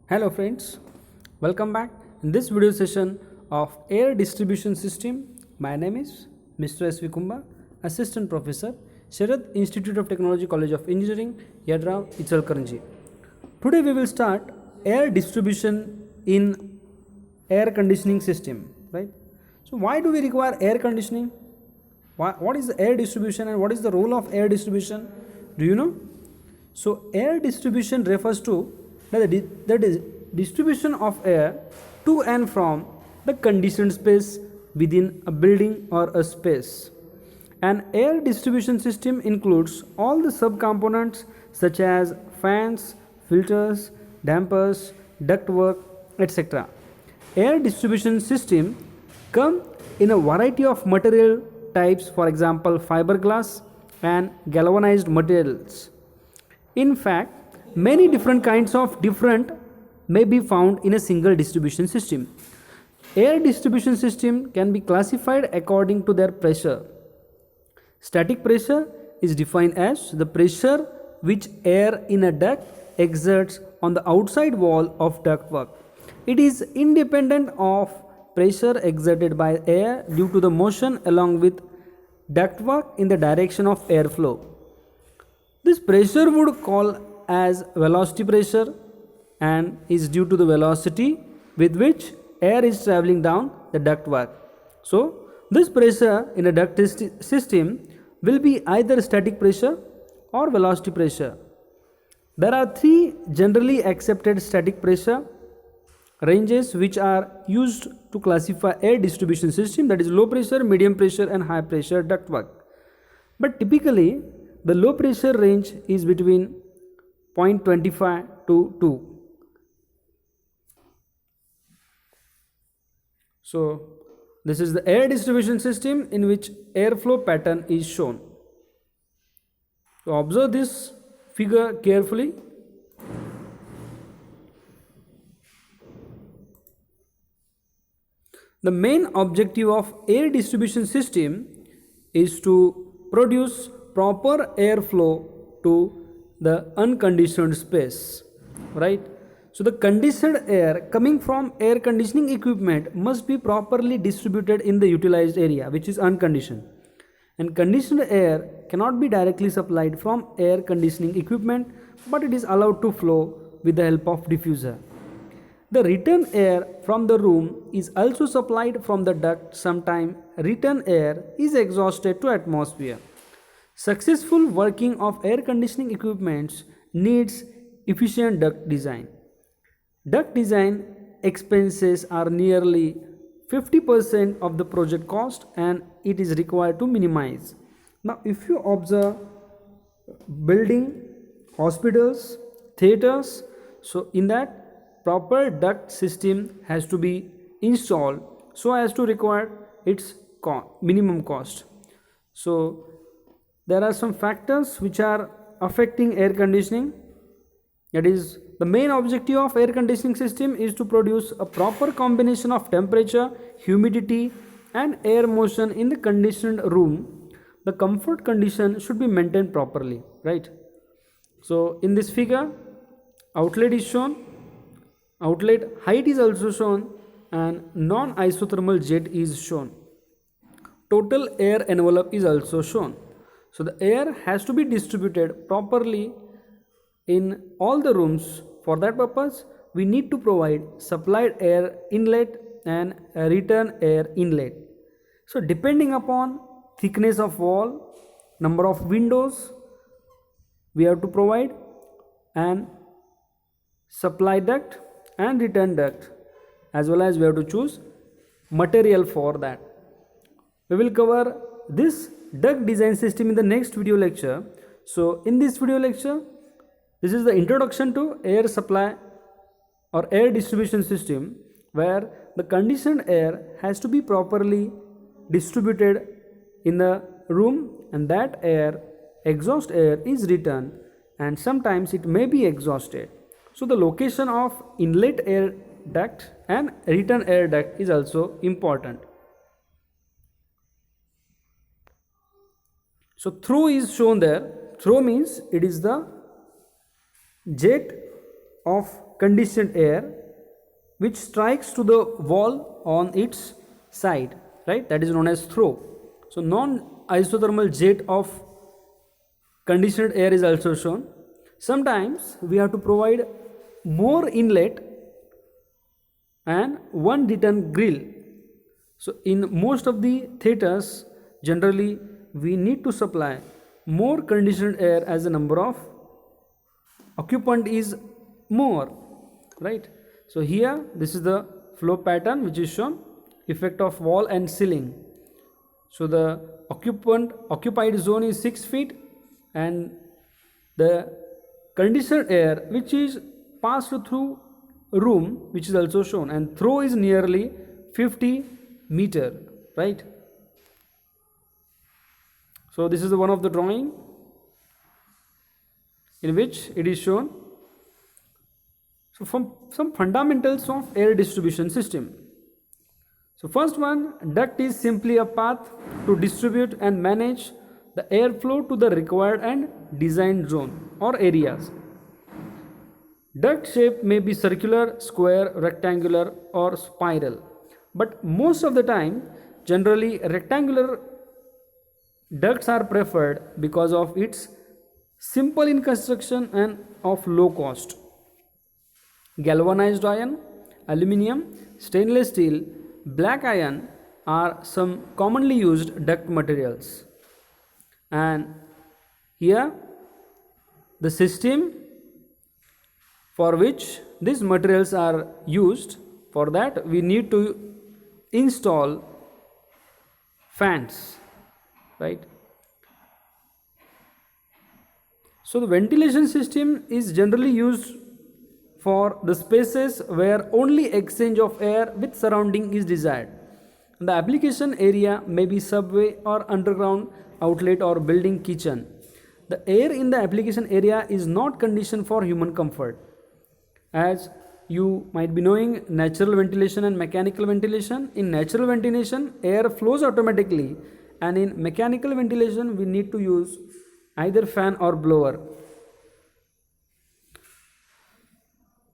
Hello friends, welcome back. In this video session of air distribution system, my name is Mr. S. V. Kumba, Assistant Professor, Sharad Institute of Technology, College of Engineering, Yadra, Ichalkaranji. Today we will start air distribution in air conditioning system, right? So why do we require air conditioning? What is the air distribution and what is the role of air distribution? Do you know? So air distribution refers to the distribution of air to and from the conditioned space within a building or a space. An air distribution system includes all the subcomponents such as fans, filters, dampers, ductwork, etc. Air distribution system come in a variety of material types, for example fiberglass and galvanized materials. In fact, many different kinds of different may be found in a single distribution system. Air distribution system can be classified according to their pressure. Static pressure is defined as the pressure which air in a duct exerts on the outside wall of ductwork. It is independent of pressure exerted by air due to the motion along with ductwork in the direction of airflow. This pressure would call as velocity pressure and is due to the velocity with which air is traveling down the ductwork. So, this pressure in a duct system will be either static pressure or velocity pressure. There are three generally accepted static pressure ranges which are used to classify air distribution system, that is low pressure, medium pressure and high pressure ductwork. But typically the low pressure range is between 0.25 to 2. So this is the air distribution system in which airflow pattern is shown. So observe this figure carefully. The main objective of air distribution system is to produce proper airflow to the unconditioned space, right? So the conditioned air coming from air conditioning equipment must be properly distributed in the utilized area, which is unconditioned. And conditioned air cannot be directly supplied from air conditioning equipment, but it is allowed to flow with the help of diffuser. The return air from the room is also supplied from the duct. Sometimes return air is exhausted to atmosphere. Successful working of air conditioning equipments needs efficient duct design. Duct design expenses are nearly 50% of the project cost and it is required to minimize. Now if you observe building, hospitals, theaters, so in that proper duct system has to be installed so as to require its minimum cost. So there are some factors which are affecting air conditioning. That is, the main objective of air conditioning system is to produce a proper combination of temperature, humidity and air motion in the conditioned room. The comfort condition should be maintained properly, right? So in this figure, outlet is shown, outlet height is also shown and non-isothermal jet is shown. Total air envelope is also shown. So the air has to be distributed properly in all the rooms. For that purpose, we need to provide supplied air inlet and return air inlet. So depending upon thickness of wall, number of windows, we have to provide an supply duct and return duct, as well as we have to choose material for that. We will cover this duct design system in the next video lecture. So in this video lecture, this is the introduction to air supply or air distribution system, where the conditioned air has to be properly distributed in the room and that air, exhaust air is returned and sometimes it may be exhausted. So the location of inlet air duct and return air duct is also important. So through is shown there. Through means it is the jet of conditioned air which strikes to the wall on its side, right? That is known as throw. So non-isothermal jet of conditioned air is also shown. Sometimes we have to provide more inlet and one return grill. So in most of the theaters, generally we need to supply more conditioned air as the number of occupant is more, right? So here this is the flow pattern which is shown, effect of wall and ceiling. So the occupied zone is 6 feet and the conditioned air which is passed through room which is also shown, and throw is nearly 50 meter, right? So this is the one of the drawing in which it is shown. So from some fundamentals of air distribution system. So first one, duct is simply a path to distribute and manage the airflow to the required and designed zone or areas. Duct shape may be circular, square, rectangular or spiral, but most of the time generally rectangular ducts are preferred because of its simple in construction and of low cost. Galvanized iron, aluminium, stainless steel, black iron are some commonly used duct materials. And here the system for which these materials are used, for that we need to install fans, right? So the ventilation system is generally used for the spaces where only exchange of air with surrounding is desired. The application area may be subway or underground outlet or building kitchen. The air in the application area is not conditioned for human comfort. As you might be knowing, natural ventilation and mechanical ventilation. In natural ventilation, air flows automatically, and in mechanical ventilation, we need to use either fan or blower.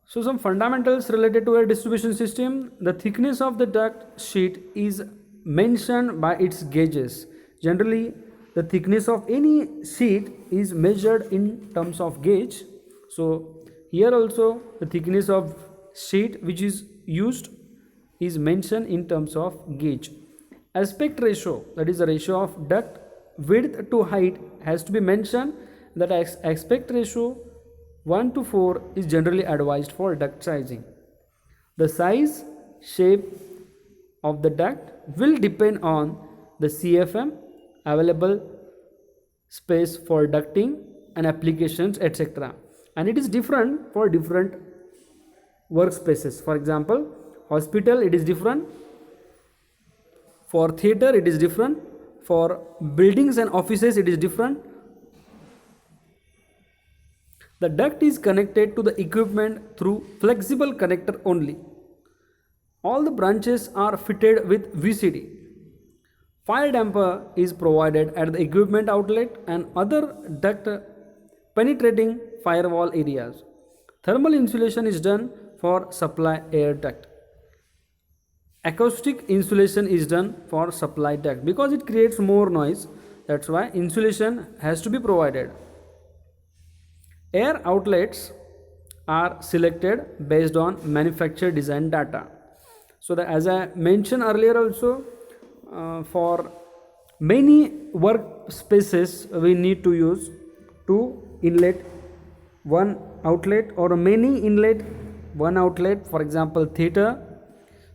So some fundamentals related to air distribution system. The thickness of the duct sheet is mentioned by its gauges. Generally, the thickness of any sheet is measured in terms of gauge. So here also the thickness of sheet which is used is mentioned in terms of gauge. Aspect ratio, that is the ratio of duct width to height, has to be mentioned. That aspect ratio 1:4 is generally advised for duct sizing. The size, shape of the duct will depend on the CFM, available space for ducting and applications, etc. And it is different for different workspaces. For example, hospital it is different, for theater it is different, for buildings and offices it is different. The duct is connected to the equipment through flexible connector only. All the branches are fitted with VCD. Fire damper is provided at the equipment outlet and other duct penetrating firewall areas. Thermal insulation is done for supply air duct. Acoustic insulation is done for supply duct because it creates more noise. That's why insulation has to be provided. Air outlets are selected based on manufacturer design data. So that, as I mentioned earlier also, for many workspaces we need to use two inlet, one outlet, or many inlet, one outlet. For example, theater.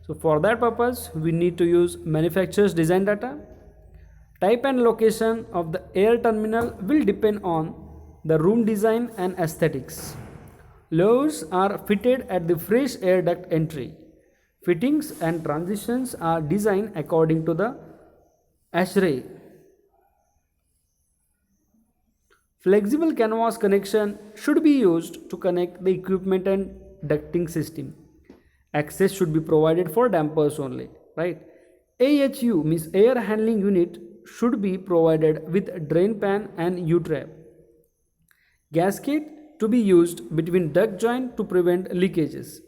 So for that purpose we need to use manufacturer's design data. Type and location of the air terminal will depend on the room design and aesthetics. Lowers are fitted at the fresh air duct entry. Fittings and transitions are designed according to the ASHRAE. Flexible canvas connection should be used to connect the equipment and ducting system. Access should be provided for dampers only, right? AHU means air handling unit should be provided with drain pan and U-trap. Gasket to be used between duct joint to prevent leakages.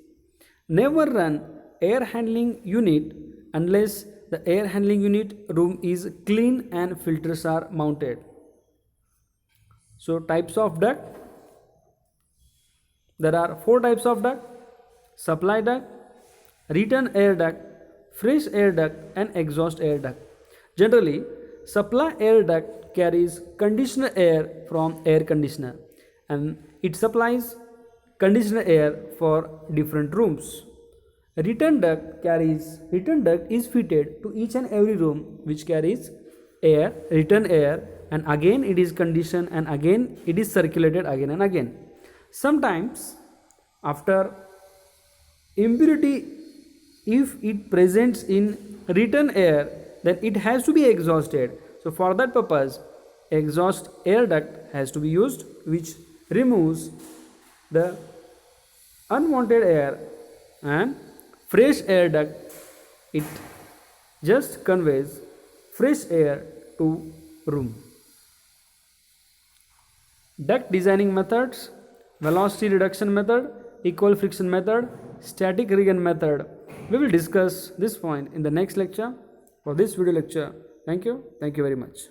Never run air handling unit unless the air handling unit room is clean and filters are mounted. So types of duct. There are 4 types of duct: supply duct, return air duct, fresh air duct and exhaust air duct. Generally, supply air duct carries conditioner air from air conditioner and it supplies conditioner air for different rooms. Return duct is fitted to each and every room which carries air, return air, and again it is conditioned and again it is circulated again and again. Sometimes after impurity, if it presents in return air, then it has to be exhausted. So for that purpose, exhaust air duct has to be used, which removes the unwanted air, and fresh air duct, it just conveys fresh air to room. Duct designing methods: velocity reduction method, equal friction method, static regan method. We will discuss this point in the next lecture. For this video lecture, thank you very much.